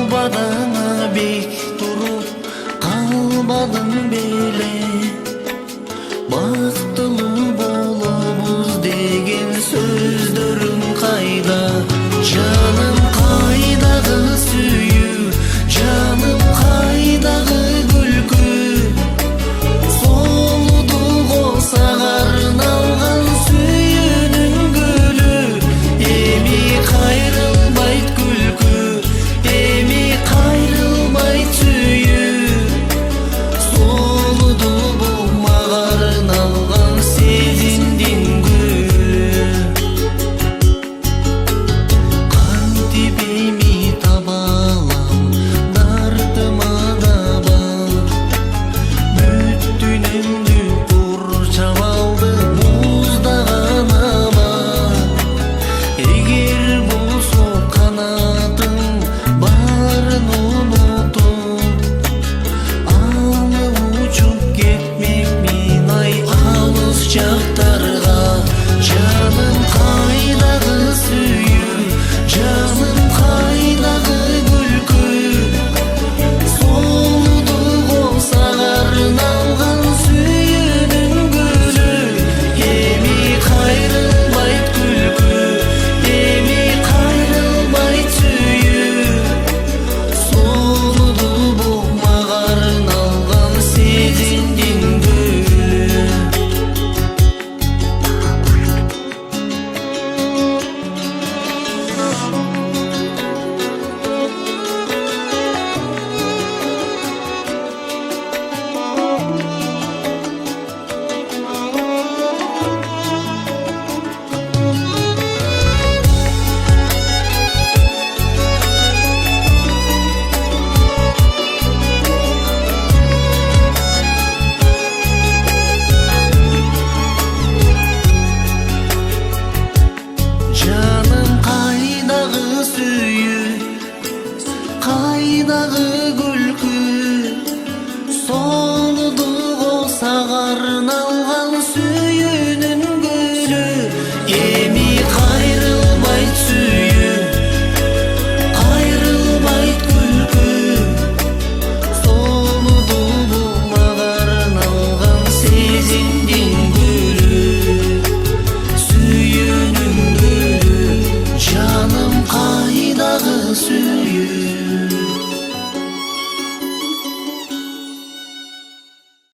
Бадаңа бек туруп калбадың беле, бактылуу болобуз деген сөздөрүң кайда? Жаным кайдагы сүйүү, жаным кайдагы күлкү, солудууго сагарын алган сүйүүнүн гүлү. Эми кайрылбайт күлкү, эми кайрылбайт сүйүү, солудуу болмагарын алган сезимдин гүлү. Кантип эми таба алам дартыма даба, бүттүнүмдү курчап алды муздаган аба. Эгер болсо канатың баарын унутуп, алып учуп кетмекмин ай алыс жактарга. Жаным кайдагы сүйүү, жаным кайдагы күлкү, солудууго сагарын алган сүйүүнүн гүлү. Эми кайрылбайт күлкү, эми кайрылбайт сүйүү, солудуу болмагарын алган сезимдин гүлү. Жаным кайдагы сүйүү, кайдагы